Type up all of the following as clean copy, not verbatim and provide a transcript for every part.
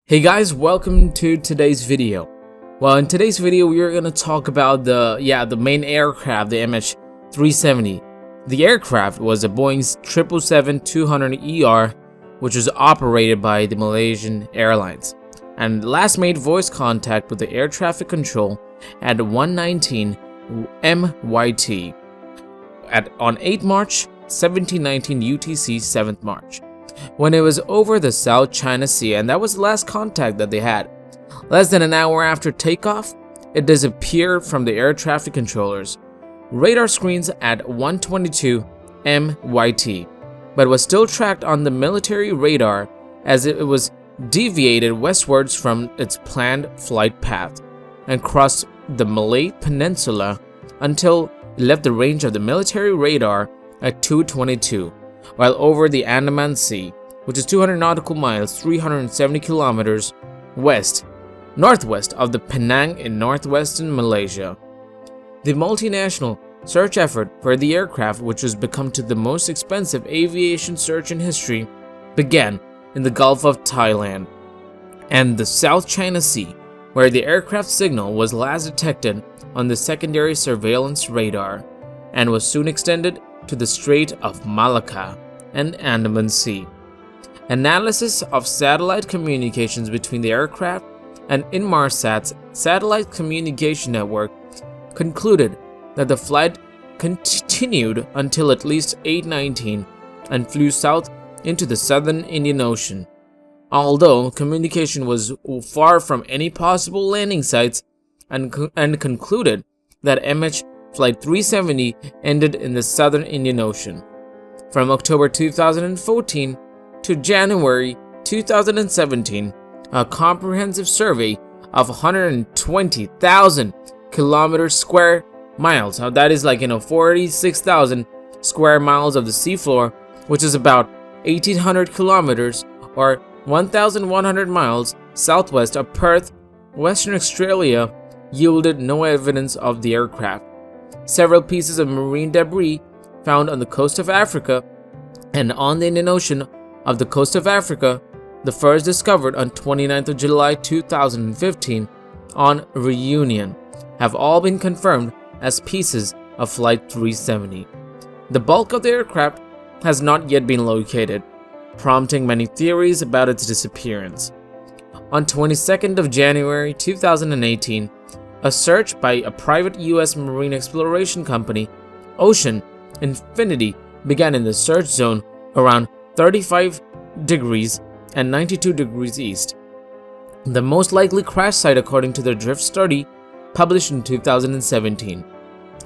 Hey guys, welcome to today's video. Well, in today's video we are going to talk about the main aircraft, the MH370. The aircraft was a Boeing 777-200ER, which was operated by the Malaysian Airlines, and last made voice contact with the air traffic control at 1:19 MYT on 8 March 1719 UTC 7th March. When it was over the South China Sea, and that was the last contact that they had. Less than an hour after takeoff, it disappeared from the air traffic controllers' radar screens at 1:22 MYT, but was still tracked on the military radar as it was deviated westwards from its planned flight path and crossed the Malay Peninsula until it left the range of the military radar at 2:22. While over the Andaman Sea, which is 200 nautical miles, 370 kilometers northwest of the Penang in northwestern Malaysia. The multinational search effort for the aircraft, which has become to the most expensive aviation search in history, began in the Gulf of Thailand and the South China Sea, where the aircraft signal was last detected on the secondary surveillance radar and was soon extended to the Strait of Malacca and Andaman Sea. Analysis of satellite communications between the aircraft and Inmarsat's satellite communication network concluded that the flight continued until at least 8:19 and flew south into the southern Indian Ocean. Although communication was far from any possible landing sites, and concluded that MH Flight 370 ended in the southern Indian Ocean. From October 2014 to January 2017, a comprehensive survey of 120,000 square miles. Now that is 46,000 square miles of the seafloor, which is about 1,800 kilometers or 1,100 miles southwest of Perth, Western Australia, yielded no evidence of the aircraft. Several pieces of marine debris found on the coast of Africa and on the Indian Ocean of the coast of Africa, the first discovered on 29th of July 2015 on Reunion, have all been confirmed as pieces of Flight 370. The bulk of the aircraft has not yet been located, prompting many theories about its disappearance. On 22nd of January 2018, a search by a private U.S. marine exploration company, Ocean Infinity, began in the search zone around 35 degrees and 92 degrees east. The most likely crash site according to the drift study published in 2017.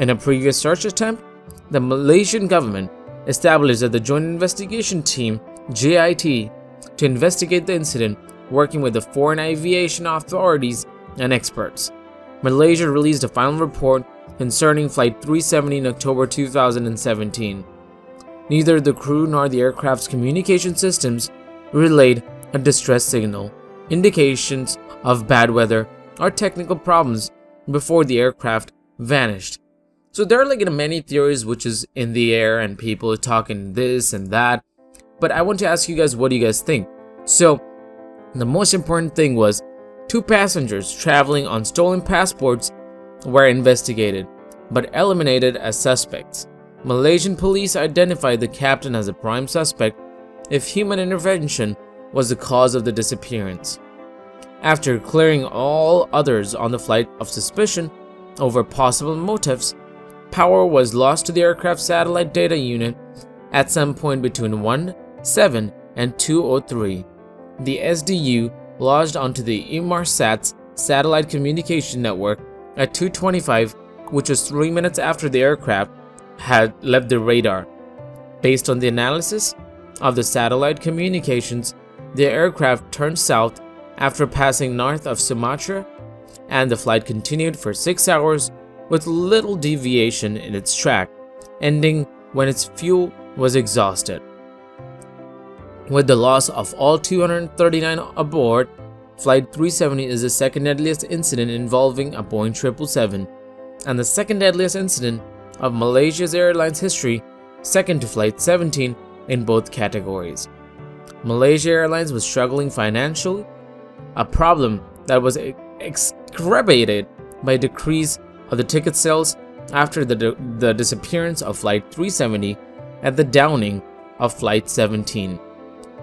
In a previous search attempt, the Malaysian government established the Joint Investigation Team JIT to investigate the incident, working with the foreign aviation authorities and experts. Malaysia released a final report concerning Flight 370 in October 2017. Neither the crew nor the aircraft's communication systems relayed a distress signal, indications of bad weather or technical problems before the aircraft vanished. So there are many theories which is in the air and people are talking this and that, but I want to ask you guys, what do you guys think? So the most important thing was 2 passengers traveling on stolen passports were investigated, but eliminated as suspects. Malaysian police identified the captain as a prime suspect if human intervention was the cause of the disappearance. After clearing all others on the flight of suspicion over possible motives, power was lost to the aircraft satellite data unit at some point between 1:07 and 2:03. The SDU lodged onto the Inmarsat's satellite communication network at 2:25, which was 3 minutes after the aircraft had left the radar. Based on the analysis of the satellite communications, the aircraft turned south after passing north of Sumatra, and the flight continued for 6 hours with little deviation in its track, ending when its fuel was exhausted. With the loss of all 239 aboard, Flight 370 is the second deadliest incident involving a Boeing 777 and the second deadliest incident of Malaysia's airlines history, second to Flight 17 in both categories. Malaysia Airlines was struggling financially a problem that was exacerbated by a decrease of the ticket sales after the disappearance of Flight 370 and the downing of Flight 17.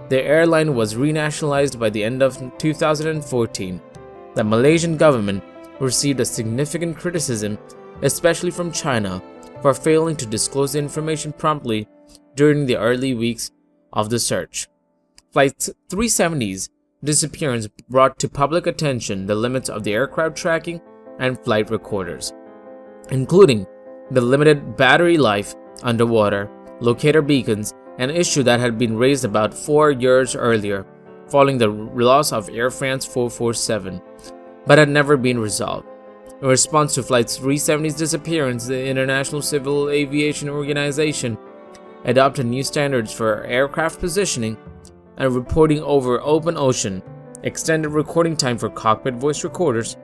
The airline was renationalized by the end of 2014. The Malaysian government received a significant criticism, especially from China, for failing to disclose the information promptly during the early weeks of the search. Flight 370's disappearance brought to public attention the limits of the aircraft tracking and flight recorders, including the limited battery life underwater, locator beacons, an issue that had been raised about 4 years earlier following the loss of Air France 447, but had never been resolved. In response to Flight 370's disappearance, the International Civil Aviation Organization adopted new standards for aircraft positioning and reporting over open ocean, extended recording time for cockpit voice recorders,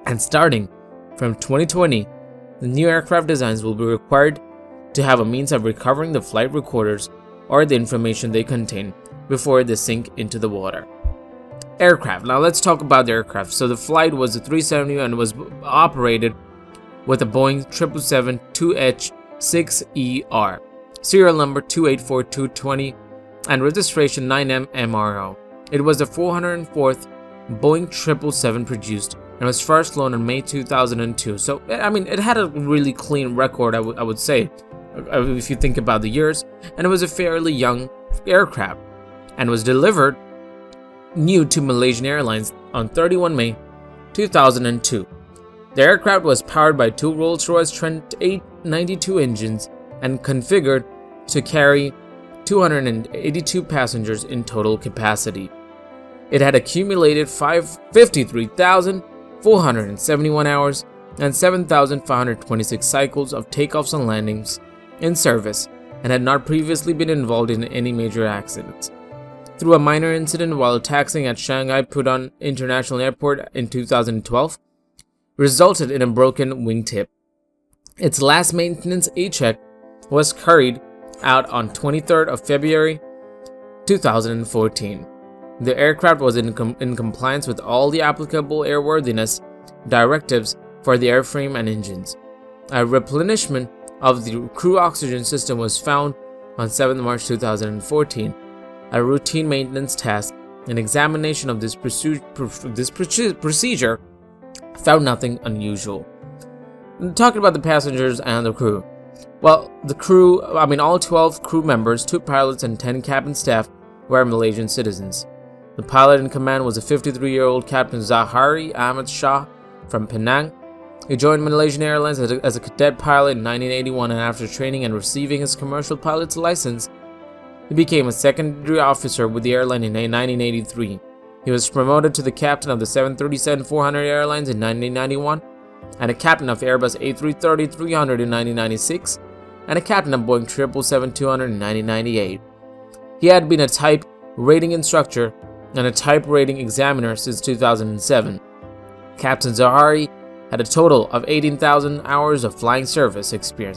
and starting from 2020, the new aircraft designs will be required to have a means of recovering the flight recorders or the information they contain before they sink into the water. Aircraft. Now let's talk about the aircraft. So the flight was a 370 and was operated with a Boeing 777-2H-6ER, serial number 284220 and registration 9MMRO. It was the 404th Boeing 777 produced and was first flown in May 2002. So I mean, it had a really clean record, I would say, if you think about the years, and it was a fairly young aircraft and was delivered new to Malaysian Airlines on 31 May 2002. The aircraft was powered by two Rolls-Royce Trent 892 engines and configured to carry 282 passengers in total capacity. It had accumulated 53,471 hours and 7,526 cycles of takeoffs and landings in service and had not previously been involved in any major accidents. Through a minor incident while taxiing at Shanghai Pudong International Airport in 2012, resulted in a broken wingtip. Its last maintenance A-check was carried out on 23rd of February 2014. The aircraft was in compliance with all the applicable airworthiness directives for the airframe and engines. A replenishment of the crew oxygen system was found on 7 March 2014. A routine maintenance task, an examination of this procedure found nothing unusual. Talking about the passengers and the crew. Well, the crew, all 12 crew members, 2 pilots and 10 cabin staff were Malaysian citizens. The pilot in command was a 53-year-old Captain Zahari Ahmad Shah from Penang. He joined Malaysian Airlines as a cadet pilot in 1981, and after training and receiving his commercial pilot's license, he became a secondary officer with the airline in 1983. He was promoted to the captain of the 737-400 Airlines in 1991, and a captain of Airbus A330-300 in 1996, and a captain of Boeing 777-200 in 1998. He had been a type rating instructor and a type rating examiner since 2007. Captain Zahari had a total of 18,000 hours of flying experience.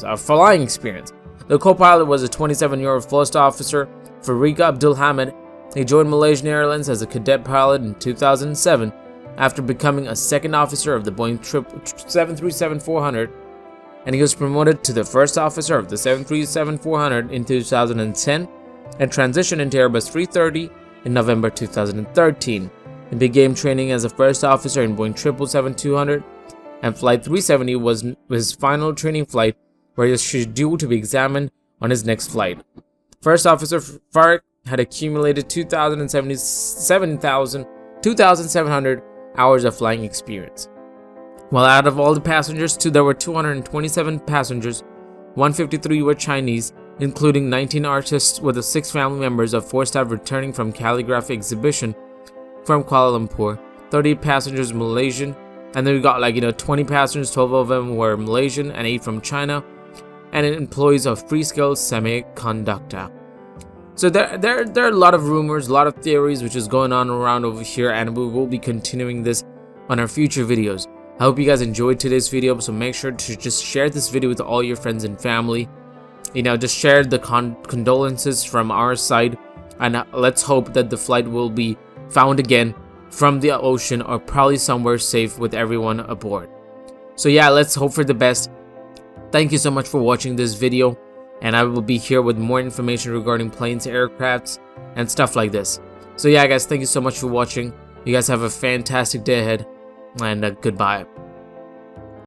The co-pilot was a 27-year-old first officer, Fariq Abdul Hamid. He joined Malaysian Airlines as a cadet pilot in 2007 after becoming a second officer of the Boeing 737-400, and he was promoted to the first officer of the 737-400 in 2010 and transitioned into Airbus 330 in November 2013. He began training as a first officer in Boeing 777-200, and Flight 370 was his final training flight, where he was scheduled to be examined on his next flight. First Officer Fariq had accumulated 2,700 hours of flying experience. While out of all the passengers, there were 227 passengers, 153 were Chinese, including 19 artists with the 6 family members of 4 staff returning from calligraphy exhibition from Kuala Lumpur, 30 passengers Malaysian, and then we got 20 passengers, 12 of them were Malaysian and 8 from China, and employees of Freescale Semiconductor. So there are a lot of rumors, a lot of theories which is going on around over here, and we will be continuing this on our future videos. I hope you guys enjoyed today's video, so make sure to just share this video with all your friends and family. Just share the condolences from our side, and let's hope that the flight will be found again from the ocean or probably somewhere safe with everyone aboard. So yeah, let's hope for the best. Thank you so much for watching this video, and I will be here with more information regarding planes, aircrafts, and stuff like this. So yeah guys, thank you so much for watching. You guys have a fantastic day ahead, and goodbye.